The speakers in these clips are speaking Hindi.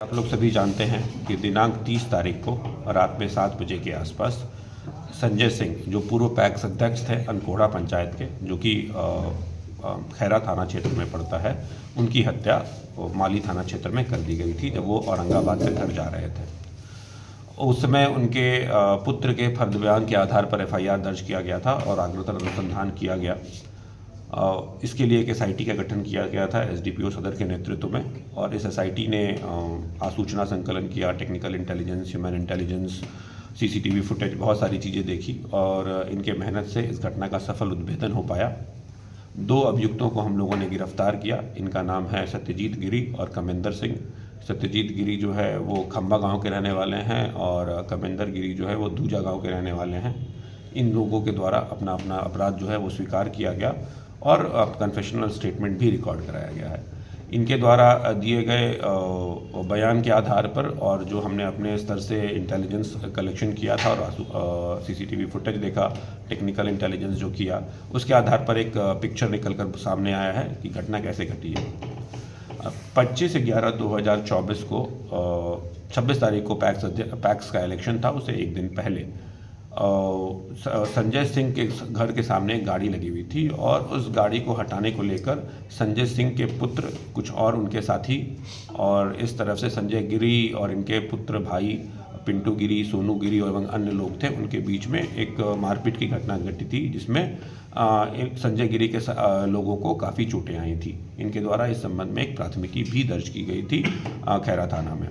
आप लोग सभी जानते हैं कि दिनांक 30 तारीख को रात में 7 बजे के आसपास संजय सिंह, जो पूर्व पैक्स अध्यक्ष थे अनकोड़ा पंचायत के, जो कि खैरा थाना क्षेत्र में पड़ता है, उनकी हत्या माली थाना क्षेत्र में कर दी गई थी जब वो औरंगाबाद से घर जा रहे थे। उस समय उनके पुत्र के फर्द बयान के आधार पर एफआईआर दर्ज किया गया था और अग्रतर अनुसंधान किया गया। इसके लिए एक एसआईटी का गठन किया गया था एसडीपीओ सदर के नेतृत्व में, और इस एसआईटी ने आसूचना संकलन किया, technical intelligence, human intelligence, CCTV footage, बहुत सारी चीज़ें देखी और इनके मेहनत से इस घटना का सफल उद्भेदन हो पाया। 2 अभियुक्तों को हम लोगों ने गिरफ्तार किया। इनका नाम है सत्यजीत गिरी और कमिंदर सिंह। सत्यजीत गिरी जो है वो खम्बा गांव के रहने वाले हैं और कमिंदर गिरी जो है वो दूजा गांव के रहने वाले हैं। इन लोगों के द्वारा अपना अपना अपराध जो है वो स्वीकार किया गया और कन्फेशनल स्टेटमेंट भी रिकॉर्ड कराया गया है। इनके द्वारा दिए गए बयान के आधार पर और जो हमने अपने स्तर से इंटेलिजेंस कलेक्शन किया था और सीसीटीवी फुटेज देखा, टेक्निकल इंटेलिजेंस जो किया, उसके आधार पर एक पिक्चर निकल कर सामने आया है कि घटना कैसे घटी है। 25/11/2024 को 26 तारीख को पैक्स का इलेक्शन था, उससे एक दिन पहले संजय सिंह के घर के सामने एक गाड़ी लगी हुई थी और उस गाड़ी को हटाने को लेकर संजय सिंह के पुत्र, कुछ और उनके साथी और इस तरफ से संजय गिरी और इनके पुत्र भाई पिंटू गिरी, सोनू गिरी एवं अन्य लोग थे, उनके बीच में एक मारपीट की घटना घटी थी जिसमें संजय गिरी के लोगों को काफ़ी चोटें आई थी। इनके द्वारा इस संबंध में एक प्राथमिकी भी दर्ज की गई थी खैरा थाना में।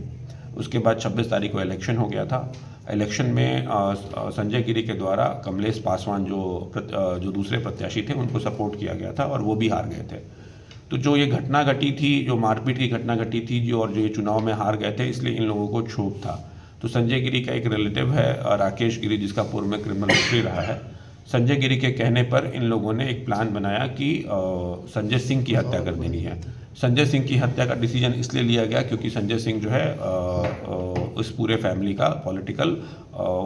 उसके बाद 26 तारीख को इलेक्शन हो गया था। इलेक्शन में संजय गिरी के द्वारा कमलेश पासवान जो दूसरे प्रत्याशी थे उनको सपोर्ट किया गया था और वो भी हार गए थे। तो जो ये घटना घटी थी, जो मारपीट की घटना घटी थी और जो ये चुनाव में हार गए थे, इसलिए इन लोगों को क्षोभ था। तो संजय गिरी का एक रिलेटिव है राकेश गिरी, जिसका पूर्व में क्रिमिनल हिस्ट्री रहा है। संजय गिरी के कहने पर इन लोगों ने एक प्लान बनाया कि संजय सिंह की हत्या कर देनी है। संजय सिंह की हत्या का डिसीजन इसलिए लिया गया क्योंकि संजय सिंह जो है उस पूरे फैमिली का पॉलिटिकल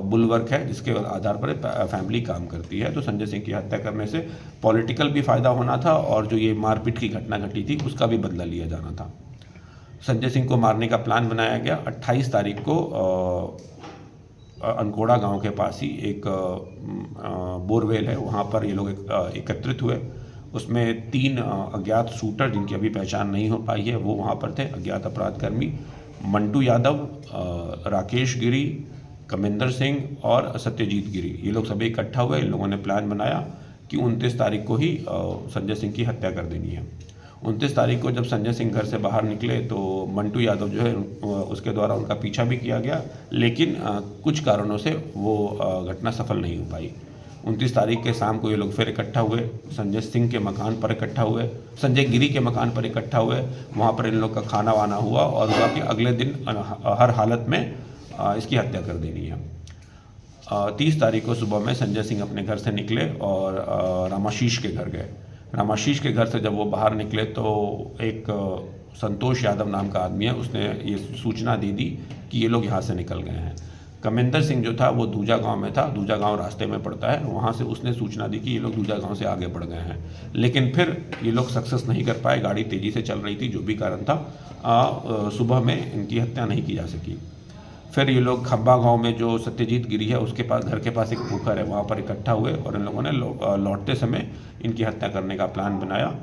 बुलवर्क है, जिसके आधार पर फैमिली काम करती है। तो संजय सिंह की हत्या करने से पॉलिटिकल भी फ़ायदा होना था और जो ये मारपीट की घटना घटी थी उसका भी बदला लिया जाना था। संजय सिंह को मारने का प्लान बनाया गया। 28 तारीख को अनकोड़ा गांव के पास ही एक बोरवेल है, वहाँ पर ये लोग एकत्रित हुए। उसमें 3 अज्ञात शूटर, जिनकी अभी पहचान नहीं हो पाई है, वो वहाँ पर थे। अज्ञात अपराधकर्मी मंटू यादव, राकेश गिरी, कमिंदर सिंह और सत्यजीत गिरी, ये लोग सभी इकट्ठा हुए। इन लोगों ने प्लान बनाया कि 29 तारीख को ही संजय सिंह की हत्या कर देनी है। 29 तारीख को जब संजय सिंह घर से बाहर निकले तो मंटू यादव जो है उसके द्वारा उनका पीछा भी किया गया, लेकिन कुछ कारणों से वो घटना सफल नहीं हो पाई। 29 तारीख के शाम को ये लोग फिर इकट्ठा हुए, संजय सिंह के मकान पर इकट्ठा हुए, संजय गिरी के मकान पर इकट्ठा हुए। वहाँ पर इन लोग का खाना वाना हुआ और हुआ कि अगले दिन हर हालत में इसकी हत्या कर देनी है। 30 तारीख को सुबह में संजय सिंह अपने घर से निकले और रामाशीष के घर गए। रामाशीष के घर से जब वो बाहर निकले तो एक संतोष यादव नाम का आदमी है, उसने ये सूचना दे दी कि ये लोग यहाँ से निकल गए हैं। कमिंदर सिंह जो था वो दूजा गांव में था, दूजा गांव रास्ते में पड़ता है, वहाँ से उसने सूचना दी कि ये लोग दूजा गांव से आगे बढ़ गए हैं। लेकिन फिर ये लोग सक्सेस नहीं कर पाए, गाड़ी तेज़ी से चल रही थी, जो भी कारण था सुबह में इनकी हत्या नहीं की जा सकी। फिर ये लोग खब्बा गांव में जो सत्यजीत गिरी है उसके पास, घर के पास एक पोखर है, वहाँ पर इकट्ठा हुए और इन लोगों ने लौटते समय इनकी हत्या करने का प्लान बनाया।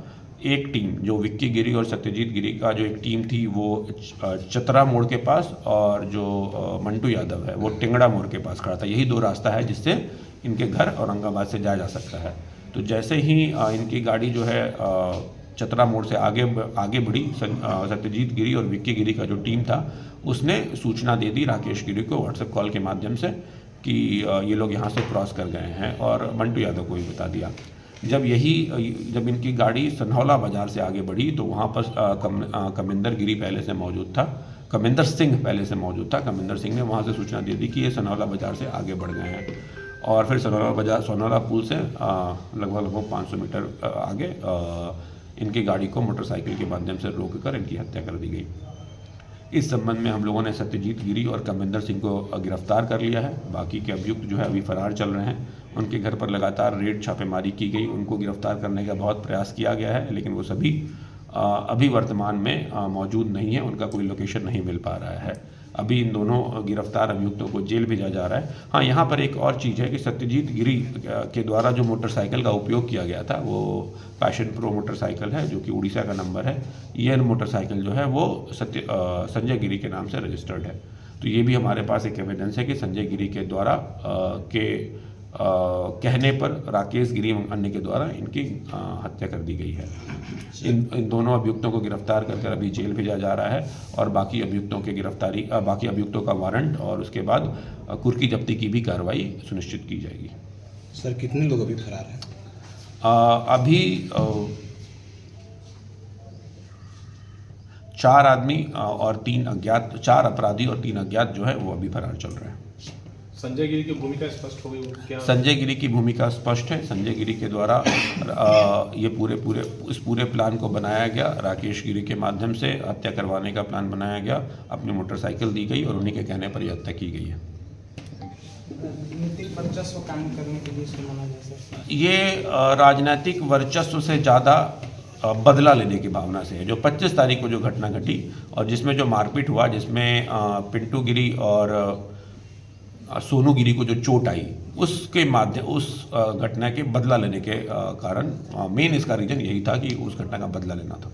एक टीम, जो विक्की गिरी और सत्यजीत गिरी का जो एक टीम थी, वो चतरा मोड़ के पास, और जो मंटू यादव है वो टिंगड़ा मोड़ के पास खड़ा था। यही 2 रास्ता है जिससे इनके घर औरंगाबाद से जाया जा सकता है। तो जैसे ही इनकी गाड़ी जो है चतरा मोड़ से आगे बढ़ी, सत्यजीत गिरी और विक्की गिरी का जो टीम था उसने सूचना दे दी राकेश गिरी को व्हाट्सएप कॉल के माध्यम से कि ये लोग यहाँ से क्रॉस कर गए हैं, और मंटू यादव को भी बता दिया। जब इनकी गाड़ी सन्हौला बाज़ार से आगे बढ़ी तो वहाँ पर कमिंदर गिरी पहले से मौजूद था, कमिंदर सिंह पहले से मौजूद था। कमिंदर सिंह ने वहाँ से सूचना दे दी कि ये सन्हौला बाज़ार से आगे बढ़ गए हैं, और फिर सन्हौला पुल से लगभग 500 मीटर आगे इनकी गाड़ी को मोटरसाइकिल के माध्यम से रोककर इनकी हत्या कर दी गई। इस संबंध में हम लोगों ने सत्यजीत गिरी और कमिंदर सिंह को गिरफ्तार कर लिया है। बाकी के अभियुक्त जो है अभी फरार चल रहे हैं। उनके घर पर लगातार रेड छापेमारी की गई, उनको गिरफ्तार करने का बहुत प्रयास किया गया है, लेकिन वो सभी अभी वर्तमान में मौजूद नहीं है, उनका कोई लोकेशन नहीं मिल पा रहा है। अभी इन दोनों गिरफ्तार अभियुक्तों को जेल भेजा जा रहा है। हाँ, यहाँ पर एक और चीज़ है कि सत्यजीत गिरी के द्वारा जो मोटरसाइकिल का उपयोग किया गया था वो पैशन प्रो मोटरसाइकिल है, जो कि उड़ीसा का नंबर है। ये मोटरसाइकिल जो है वो संजय गिरी के नाम से रजिस्टर्ड है। तो ये भी हमारे पास एक एविडेंस है कि संजय गिरी के द्वारा कहने पर राकेश गिरी एवं अन्य के द्वारा इनकी हत्या कर दी गई है। इन दोनों अभियुक्तों को गिरफ्तार कर अभी जेल भेजा जा रहा है और बाकी अभियुक्तों का वारंट और उसके बाद कुर्की जब्ती की भी कार्रवाई सुनिश्चित की जाएगी। सर, कितने लोग अभी फरार हैं? अभी 4 आदमी और 3 अज्ञात, 4 अपराधी और 3 अज्ञात जो है वो अभी फरार चल रहे हैं। संजय गिरी की भूमिका स्पष्ट हो गई क्या? संजय गिरी की भूमिका स्पष्ट है। संजय गिरी के द्वारा ये इस पूरे प्लान को बनाया गया। राकेश गिरी के माध्यम से हत्या करवाने का प्लान बनाया गया, अपनी मोटरसाइकिल दी गई और उन्हीं के कहने पर यह हत्या की गई है। राजनीतिक वर्चस्व कायम करने के लिए इसको माना जा सकता है। ये राजनीतिक वर्चस्व से ज़्यादा बदला लेने की भावना से है। जो 25 तारीख को जो घटना घटी और जिसमें जो मारपीट हुआ, जिसमें पिंटू गिरी और सोनू गिरी को जो चोट आई, उसके माध्यम उस घटना के बदला लेने के कारण मेन इसका रीज़न यही था कि उस घटना का बदला लेना था।